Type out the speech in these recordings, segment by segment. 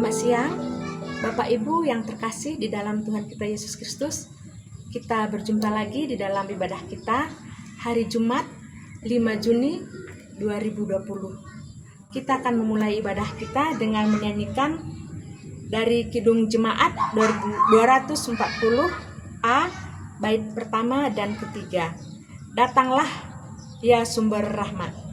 Selamat siang, Bapak Ibu yang terkasih di dalam Tuhan kita Yesus Kristus. Kita berjumpa lagi di dalam ibadah kita hari Jumat 5 Juni 2020. Kita akan memulai ibadah kita dengan menyanyikan dari Kidung Jemaat 240A bait pertama dan ketiga. Datanglah ya sumber rahmat.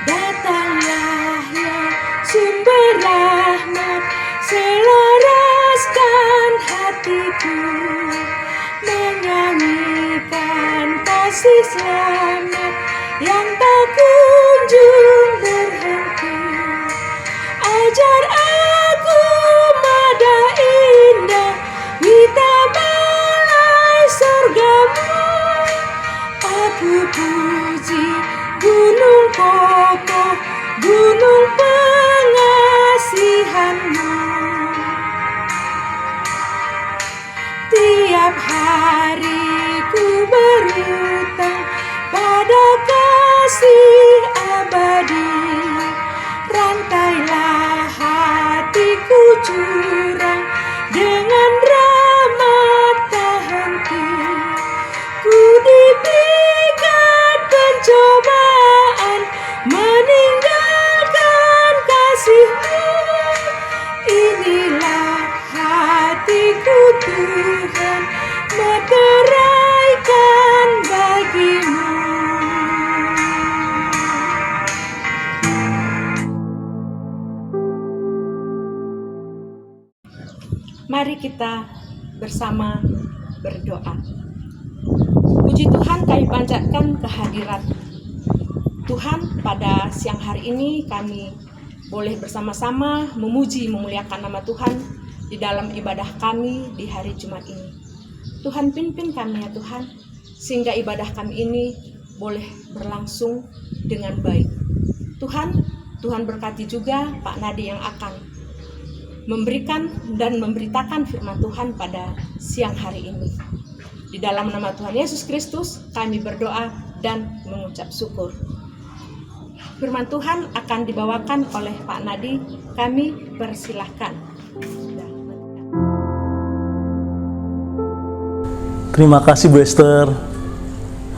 Datanglah ya sumber rahmat, selaraskan hatiku, menyanyikan kasih selamat yang tak kunjung berhenti. Ajar aku mada indah, wita balai surgamu. Aku puji gunung kokoh, gunung pengasihanmu. Tiap hari ku berutang pada kasih abadi. Rantailah hatiku curang dengan rahmat tak henti. Ku dipikat pencobaan, meninggalkan kasih-Mu. Inilah hatiku Tuhan, meteraikan bagi-Mu. Mari kita bersama berdoa. Puji Tuhan, kami panjatkan kehadirat Tuhan. Pada siang hari ini kami boleh bersama-sama memuji, memuliakan nama Tuhan di dalam ibadah kami di hari Jumat ini. Tuhan pimpin kami ya Tuhan, sehingga ibadah kami ini boleh berlangsung dengan baik. Tuhan berkati juga Pak Nadi yang akan memberikan dan memberitakan firman Tuhan pada siang hari ini. Di dalam nama Tuhan Yesus Kristus kami berdoa dan mengucap syukur. Firman Tuhan akan dibawakan oleh Pak Nadi. Kami persilahkan. Terima kasih Bu Esther.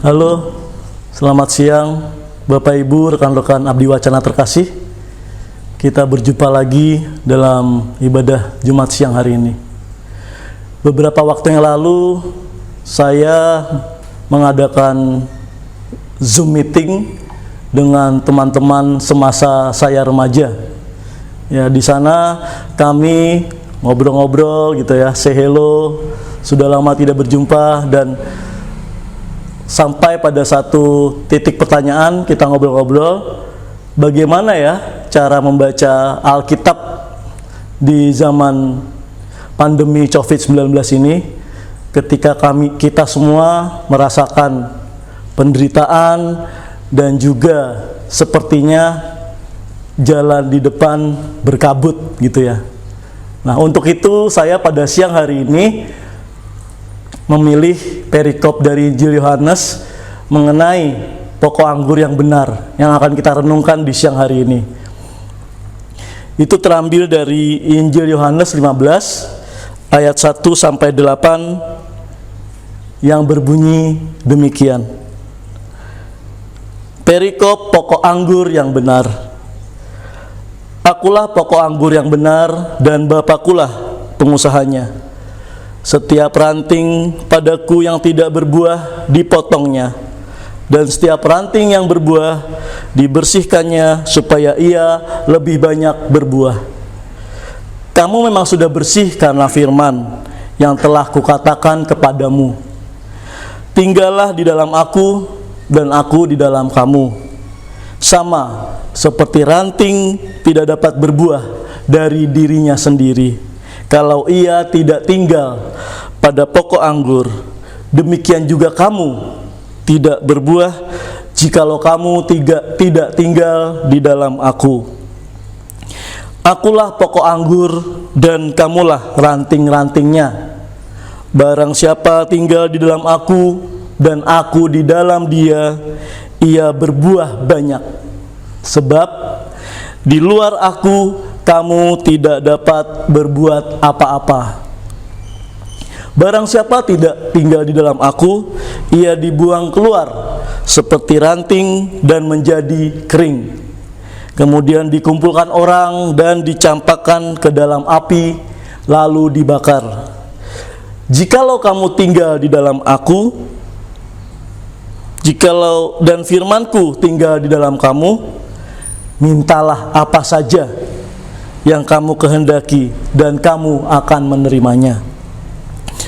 Halo, selamat siang Bapak Ibu, rekan-rekan Abdi Wacana terkasih. Kita berjumpa lagi dalam ibadah Jumat siang hari ini. Beberapa waktu yang lalu saya mengadakan Zoom meeting dengan teman-teman semasa saya remaja. Ya, di sana kami ngobrol-ngobrol gitu ya, say hello. Sudah lama tidak berjumpa dan sampai pada satu titik pertanyaan kita ngobrol-ngobrol, bagaimana ya cara membaca Alkitab di zaman pandemi COVID-19 ini, ketika kita semua merasakan penderitaan dan juga sepertinya jalan di depan berkabut gitu ya. Nah, untuk itu saya pada siang hari ini memilih perikop dari Injil Yohanes mengenai pokok anggur yang benar yang akan kita renungkan di siang hari ini. Itu terambil dari Injil Yohanes 15 ayat 1 sampai 8 yang berbunyi demikian. Perikop pokok anggur yang benar. Akulah pokok anggur yang benar dan Bapakulah pengusahanya. Setiap ranting padaku yang tidak berbuah dipotongnya, dan setiap ranting yang berbuah dibersihkannya supaya ia lebih banyak berbuah. Kamu memang sudah bersih karena firman yang telah kukatakan kepadamu. Tinggallah di dalam aku dan aku di dalam kamu. Sama seperti ranting tidak dapat berbuah dari dirinya sendiri kalau ia tidak tinggal pada pokok anggur, demikian juga kamu tidak berbuah jikalau kamu tidak tinggal di dalam aku. Akulah pokok anggur dan kamulah ranting-rantingnya. Barang siapa tinggal di dalam aku dan aku di dalam dia, ia berbuah banyak. Sebab di luar aku kamu tidak dapat berbuat apa-apa. Barang siapa tidak tinggal di dalam aku, ia dibuang keluar seperti ranting dan menjadi kering. Kemudian dikumpulkan orang dan dicampakkan ke dalam api, lalu dibakar. Jikalau kamu tinggal di dalam aku, dan firmanku tinggal di dalam kamu, mintalah apa saja yang kamu kehendaki dan kamu akan menerimanya.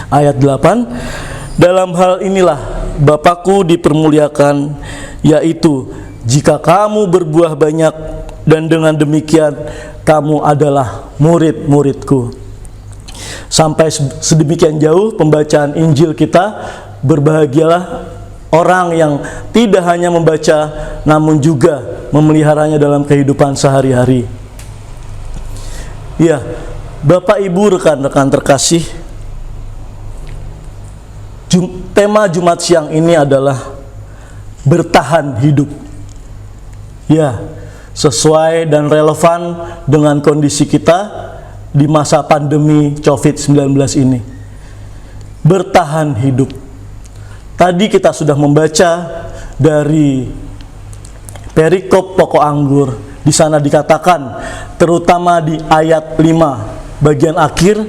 Ayat 8, dalam hal inilah Bapakku dipermuliakan, yaitu jika kamu berbuah banyak, dan dengan demikian kamu adalah murid-muridku. Sampai sedemikian jauh pembacaan Injil kita. Berbahagialah orang yang tidak hanya membaca, namun juga memeliharanya dalam kehidupan sehari-hari. Ya, Bapak Ibu, rekan-rekan terkasih, tema Jumat siang ini adalah bertahan hidup. Ya, sesuai dan relevan dengan kondisi kita di masa pandemi COVID-19 ini. Bertahan hidup. Tadi kita sudah membaca dari perikop pokok anggur. Di sana dikatakan, terutama di ayat 5 bagian akhir,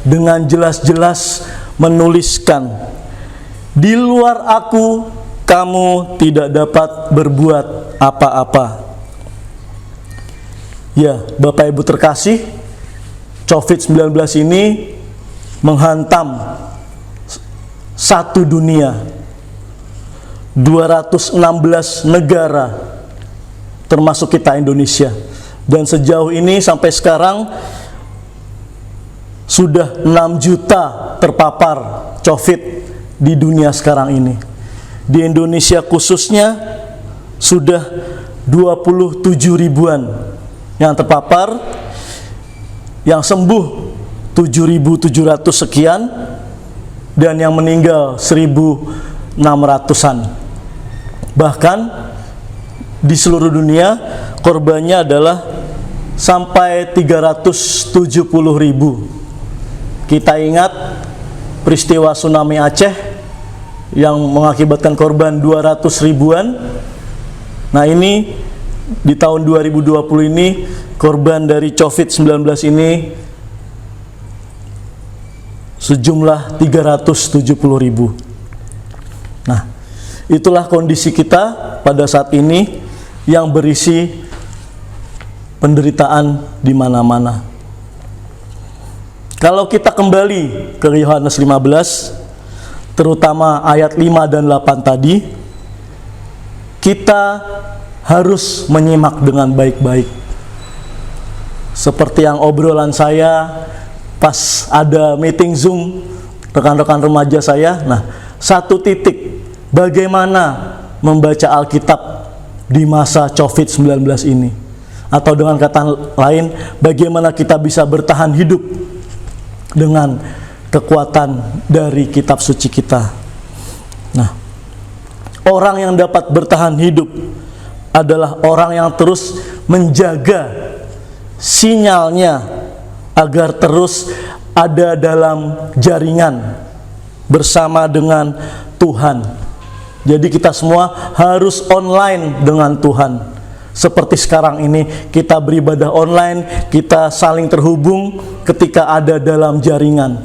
dengan jelas-jelas menuliskan, di luar aku kamu tidak dapat berbuat apa-apa. Ya, Bapak Ibu terkasih, COVID-19 ini menghantam satu dunia, 216 negara, termasuk kita Indonesia. Dan sejauh ini sampai sekarang sudah 6 juta terpapar COVID di dunia sekarang ini. Di Indonesia khususnya sudah 27 ribuan yang terpapar, yang sembuh 7.700 sekian, dan yang meninggal 1.600-an. Bahkan di seluruh dunia korbannya adalah sampai 370.000. Kita ingat peristiwa tsunami Aceh yang mengakibatkan korban 200 ribuan. Nah, ini di tahun 2020 ini korban dari COVID-19 ini sejumlah 370.000. Nah, itulah kondisi kita pada saat ini yang berisi penderitaan di mana-mana. Kalau kita kembali ke Yohanes 15, terutama ayat 5 dan 8 tadi, kita harus menyimak dengan baik-baik. Seperti yang obrolan saya pas ada meeting Zoom rekan-rekan remaja saya. Nah, satu titik, bagaimana membaca Alkitab di masa COVID-19 ini. Atau dengan kata lain, bagaimana kita bisa bertahan hidup dengan kekuatan dari kitab suci kita. Nah, orang yang dapat bertahan hidup adalah orang yang terus menjaga sinyalnya agar terus ada dalam jaringan bersama dengan Tuhan. Jadi kita semua harus online dengan Tuhan. Seperti sekarang ini kita beribadah online, kita saling terhubung ketika ada dalam jaringan.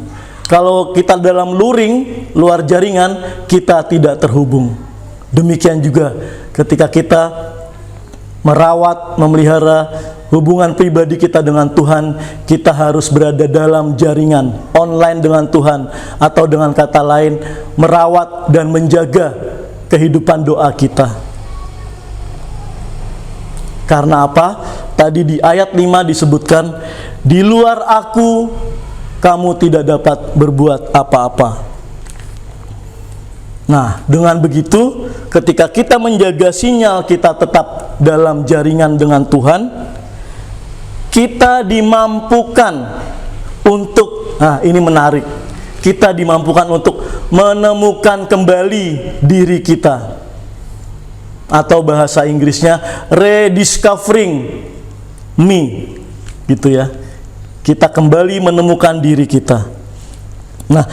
Kalau kita dalam luring, luar jaringan, kita tidak terhubung. Demikian juga ketika kita merawat, memelihara hubungan pribadi kita dengan Tuhan, kita harus berada dalam jaringan online dengan Tuhan, atau dengan kata lain, merawat dan menjaga kehidupan doa kita. Karena apa? Tadi di ayat 5 disebutkan, di luar aku kamu tidak dapat berbuat apa-apa. Nah, dengan begitu, ketika kita menjaga sinyal kita tetap dalam jaringan dengan Tuhan, kita dimampukan untuk, nah ini menarik, kita dimampukan untuk menemukan kembali diri kita, atau bahasa Inggrisnya rediscovering me, gitu ya. Kita kembali menemukan diri kita. Nah,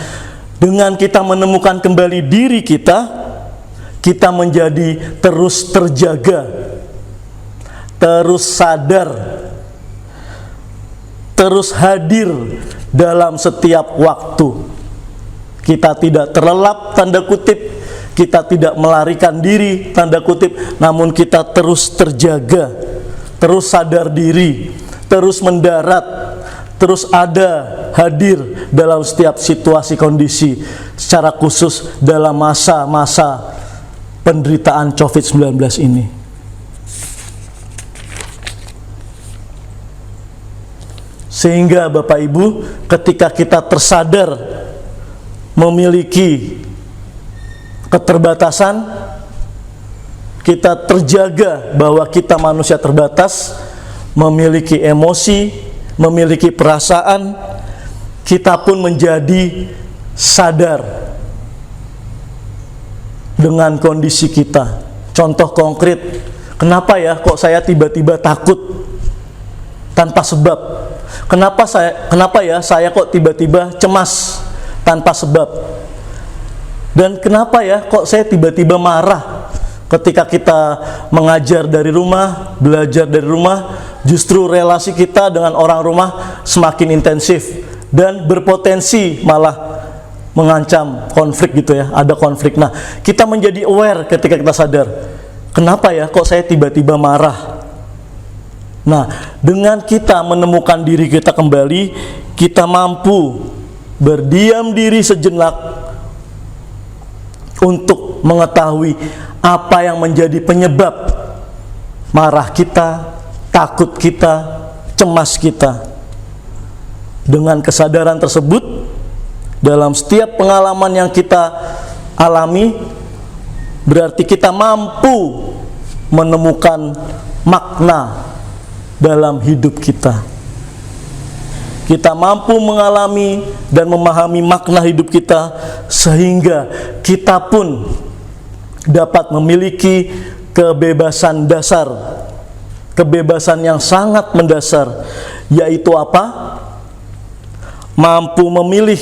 dengan kita menemukan kembali diri kita, kita menjadi terus terjaga, terus sadar, terus hadir dalam setiap waktu. Kita tidak terlelap, tanda kutip, kita tidak melarikan diri, tanda kutip, namun kita terus terjaga, terus sadar diri, terus mendarat, terus ada, hadir dalam setiap situasi kondisi, secara khusus dalam masa-masa penderitaan COVID-19 ini. Sehingga Bapak Ibu, ketika kita tersadar memiliki keterbatasan, kita terjaga bahwa kita manusia terbatas, memiliki emosi, memiliki perasaan, kita pun menjadi sadar dengan kondisi kita. Contoh konkret, kenapa ya kok saya tiba-tiba takut tanpa sebab? Kenapa ya saya kok tiba-tiba cemas tanpa sebab? Dan kenapa ya kok saya tiba-tiba marah ketika kita mengajar dari rumah, belajar dari rumah, justru relasi kita dengan orang rumah semakin intensif dan berpotensi malah mengancam konflik gitu ya, ada konflik. Nah, kita menjadi aware ketika kita sadar, kenapa ya kok saya tiba-tiba marah? Nah, dengan kita menemukan diri kita kembali, kita mampu berdiam diri sejenak untuk mengetahui apa yang menjadi penyebab marah kita, takut kita, cemas kita. Dengan kesadaran tersebut, dalam setiap pengalaman yang kita alami, berarti kita mampu menemukan makna dalam hidup kita. Kita mampu mengalami dan memahami makna hidup kita, sehingga kita pun dapat memiliki kebebasan dasar, kebebasan yang sangat mendasar, yaitu apa? Mampu memilih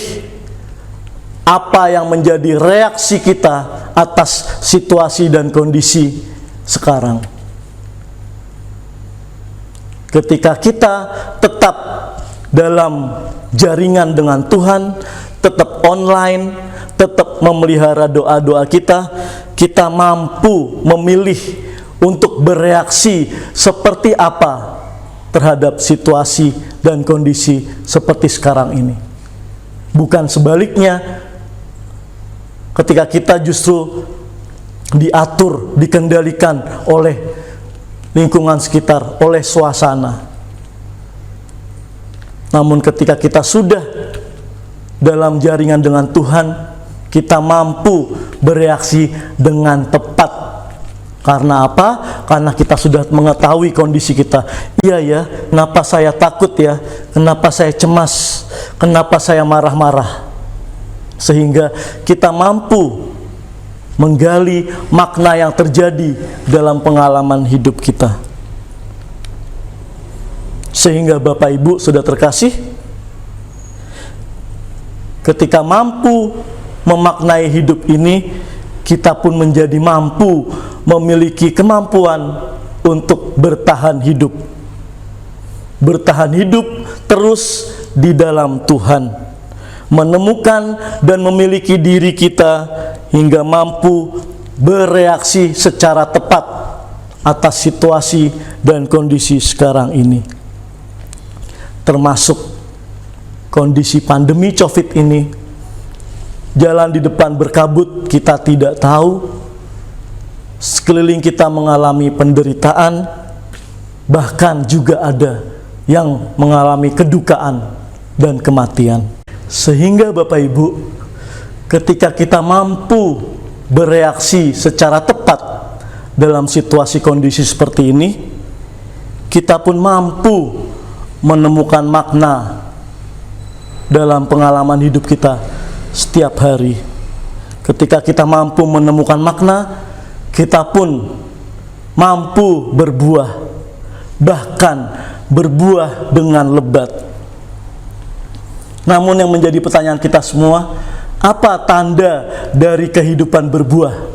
apa yang menjadi reaksi kita atas situasi dan kondisi sekarang. Ketika kita tetap dalam jaringan dengan Tuhan, tetap online, tetap memelihara doa-doa kita, kita mampu memilih untuk bereaksi seperti apa terhadap situasi dan kondisi seperti sekarang ini. Bukan sebaliknya, ketika kita justru diatur, dikendalikan oleh lingkungan sekitar, oleh suasana. Namun ketika kita sudah dalam jaringan dengan Tuhan, kita mampu bereaksi dengan tepat. Karena apa? Karena kita sudah mengetahui kondisi kita. Iya ya, kenapa saya takut ya? Kenapa saya cemas? Kenapa saya marah-marah? Sehingga kita mampu menggali makna yang terjadi dalam pengalaman hidup kita. Sehingga Bapak Ibu sudah terkasih, ketika mampu memaknai hidup ini, kita pun menjadi mampu memiliki kemampuan untuk bertahan hidup. Bertahan hidup terus di dalam Tuhan, menemukan dan memiliki diri kita hingga mampu bereaksi secara tepat atas situasi dan kondisi sekarang ini. Termasuk kondisi pandemi COVID ini, jalan di depan berkabut, kita tidak tahu, sekeliling kita mengalami penderitaan, bahkan juga ada yang mengalami kedukaan dan kematian. Sehingga Bapak Ibu, ketika kita mampu bereaksi secara tepat dalam situasi kondisi seperti ini, kita pun mampu menemukan makna dalam pengalaman hidup kita, setiap hari. Ketika kita mampu menemukan makna, kita pun mampu berbuah, bahkan berbuah dengan lebat. Namun yang menjadi pertanyaan kita semua, apa tanda dari kehidupan berbuah?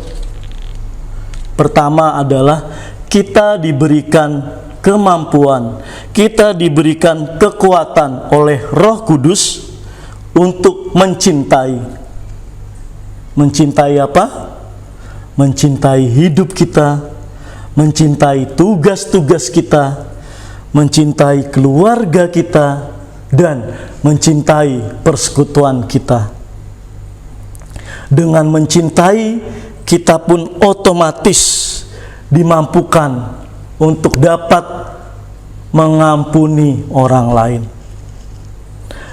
Pertama adalah kita diberikan kemampuan, kita diberikan kekuatan oleh Roh Kudus untuk mencintai. Mencintai apa? Mencintai hidup kita, mencintai tugas-tugas kita, mencintai keluarga kita, dan mencintai persekutuan kita. Dengan mencintai, kita pun otomatis dimampukan untuk dapat mengampuni orang lain.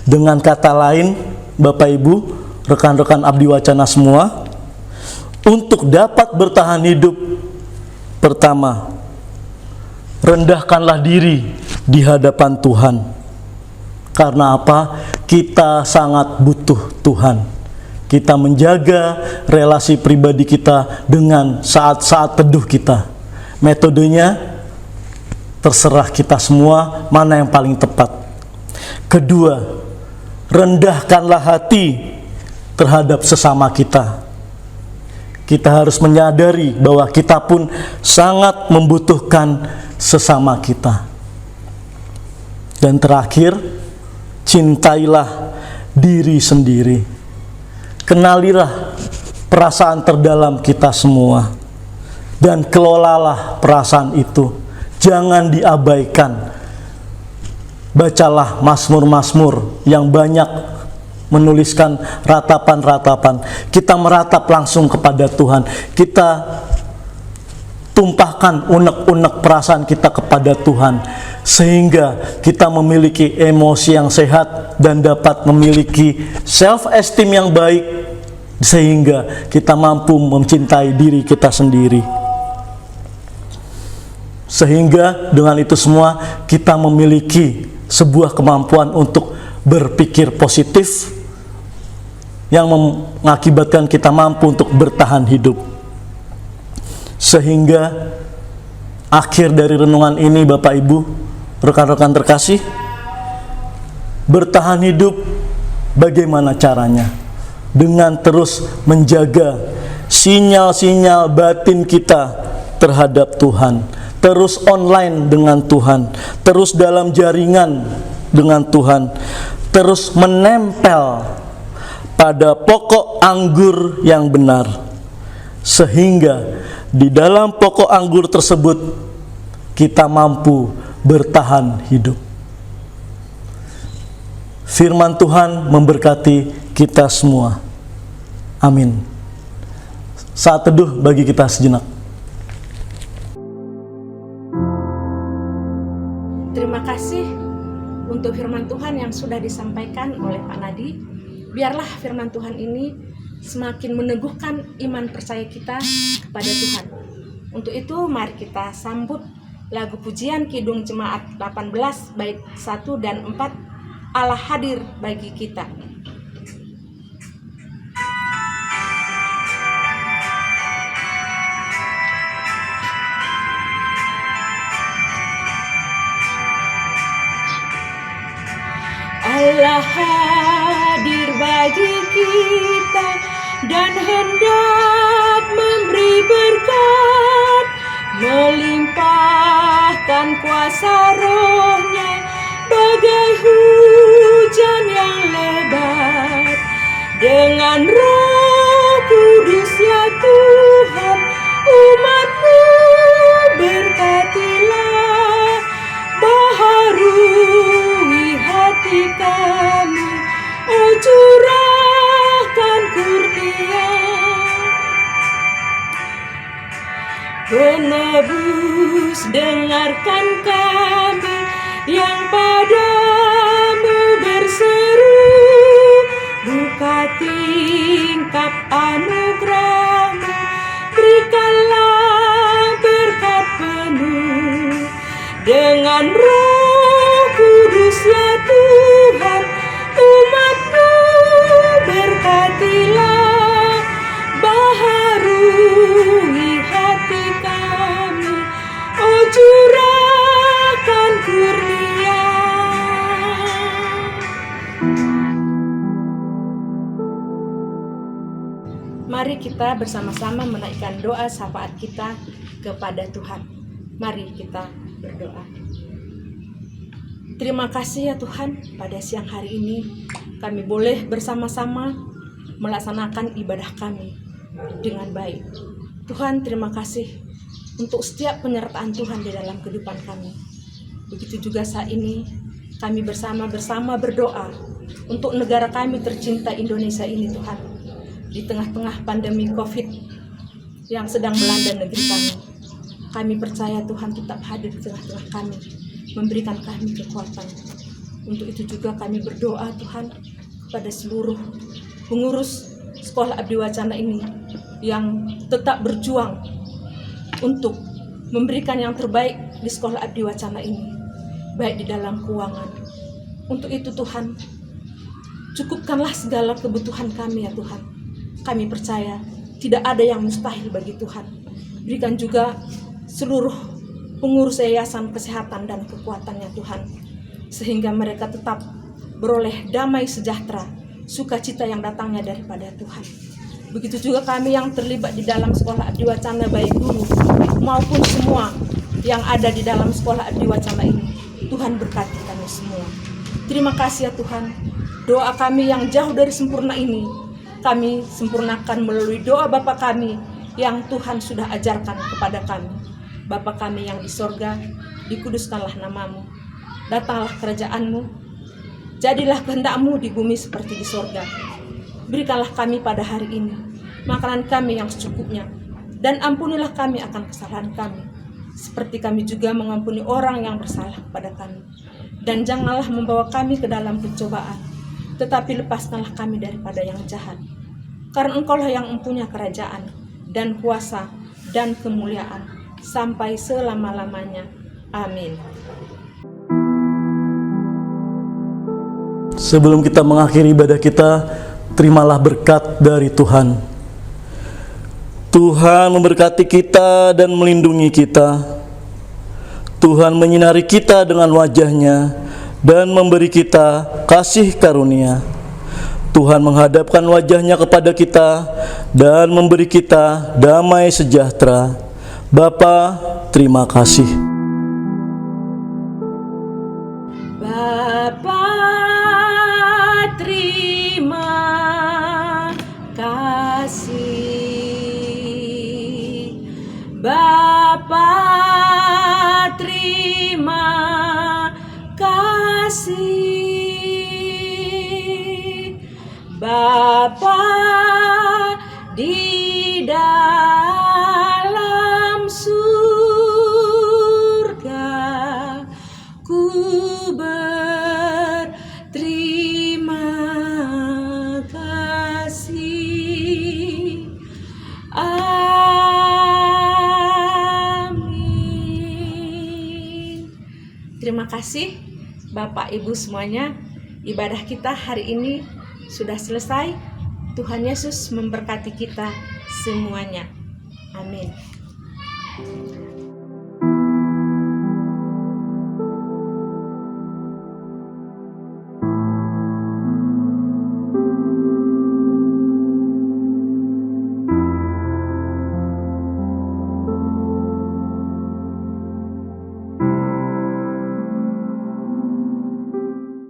Dengan kata lain, Bapak Ibu, rekan-rekan Abdi Wacana semua, untuk dapat bertahan hidup, pertama, rendahkanlah diri di hadapan Tuhan. Karena apa? Kita sangat butuh Tuhan. Kita menjaga relasi pribadi kita dengan saat-saat teduh kita. Metodenya terserah kita semua mana yang paling tepat. Kedua, rendahkanlah hati terhadap sesama kita. Kita harus menyadari bahwa kita pun sangat membutuhkan sesama kita. Dan terakhir, cintailah diri sendiri. Kenalilah perasaan terdalam kita semua dan kelolalah perasaan itu. Jangan diabaikan. Bacalah mazmur-mazmur yang banyak menuliskan ratapan-ratapan. Kita meratap langsung kepada Tuhan. Kita tumpahkan unek-unek perasaan kita kepada Tuhan, sehingga kita memiliki emosi yang sehat dan dapat memiliki self-esteem yang baik, sehingga kita mampu mencintai diri kita sendiri. Sehingga dengan itu semua kita memiliki sebuah kemampuan untuk berpikir positif yang mengakibatkan kita mampu untuk bertahan hidup. Sehingga akhir dari renungan ini, Bapak Ibu, rekan-rekan terkasih, bertahan hidup bagaimana caranya? Dengan terus menjaga sinyal-sinyal batin kita terhadap Tuhan, terus online dengan Tuhan, terus dalam jaringan dengan Tuhan, terus menempel pada pokok anggur yang benar, sehingga di dalam pokok anggur tersebut kita mampu bertahan hidup. Firman Tuhan memberkati kita semua. Amin. Saat teduh bagi kita sejenak. Terima kasih untuk firman Tuhan yang sudah disampaikan oleh Pak Nadi. Biarlah firman Tuhan ini semakin meneguhkan iman percaya kita kepada Tuhan. Untuk itu mari kita sambut lagu pujian Kidung Jemaat 18 bait 1 dan 4, Allah hadir bagi kita. Allah hadir bagi kita dan hendak memberi berkat, melimpahkan kuasa Roh-Nya bagai hujan yang lebat. Dengan Roh Kudus ya Tuhan, umat-Mu berkatilah, baharui hati kami, oh curahkan kurnia. Penebus dengarkan kami yang padamu berseru, buka tingkap anugerah-Mu, berikanlah berkat penuh. Dengan Roh Kudus ya Tuhan, umat-Mu berkati Mari kita bersama-sama menaikkan doa syafaat kita kepada Tuhan. Mari kita berdoa. Terima kasih ya Tuhan, pada siang hari ini kami boleh bersama-sama melaksanakan ibadah kami dengan baik. Tuhan, terima kasih untuk setiap penyertaan Tuhan di dalam kehidupan kami. Begitu juga saat ini kami bersama-sama berdoa untuk negara kami tercinta Indonesia ini Tuhan. Di tengah-tengah pandemi COVID yang sedang melanda negeri kami percaya Tuhan tetap hadir di tengah-tengah kami, memberikan kami kekuatan. Untuk itu juga kami berdoa Tuhan kepada seluruh pengurus Sekolah Abdi Wacana ini yang tetap berjuang untuk memberikan yang terbaik di Sekolah Abdi Wacana ini, baik di dalam keuangan. Untuk itu Tuhan, cukupkanlah segala kebutuhan kami ya Tuhan. Kami percaya tidak ada yang mustahil bagi Tuhan. Berikan juga seluruh pengurus yayasan kesehatan dan kekuatannya Tuhan, sehingga mereka tetap beroleh damai sejahtera, sukacita yang datangnya daripada Tuhan. Begitu juga kami yang terlibat di dalam Sekolah Abdi Wacana, baik guru maupun semua yang ada di dalam Sekolah Abdi Wacana ini. Tuhan berkati kami semua. Terima kasih ya Tuhan. Doa kami yang jauh dari sempurna ini kami sempurnakan melalui doa Bapa kami yang Tuhan sudah ajarkan kepada kami. Bapa kami yang di sorga, dikuduskanlah namamu. Datanglah kerajaan-Mu. Jadilah kehendak-Mu di bumi seperti di sorga. Berikanlah kami pada hari ini makanan kami yang secukupnya. Dan ampunilah kami akan kesalahan kami, seperti kami juga mengampuni orang yang bersalah kepada kami. Dan janganlah membawa kami ke dalam pencobaan, tetapi lepaskanlah kami daripada yang jahat. Karena Engkaulah yang mempunyai kerajaan dan kuasa dan kemuliaan sampai selama-lamanya. Amin. Sebelum kita mengakhiri ibadah kita, terimalah berkat dari Tuhan. Tuhan memberkati kita dan melindungi kita. Tuhan menyinari kita dengan wajah-Nya dan memberi kita kasih karunia. Tuhan menghadapkan wajah-Nya kepada kita dan memberi kita damai sejahtera. Bapa, terima kasih. Bapa, terima kasih. Bapa, terima kasih. Bapa di dalam surga, ku berterima kasih. Amin. Terima kasih Bapak Ibu semuanya. Ibadah kita hari ini sudah selesai. Tuhan Yesus memberkati kita semuanya. Amin.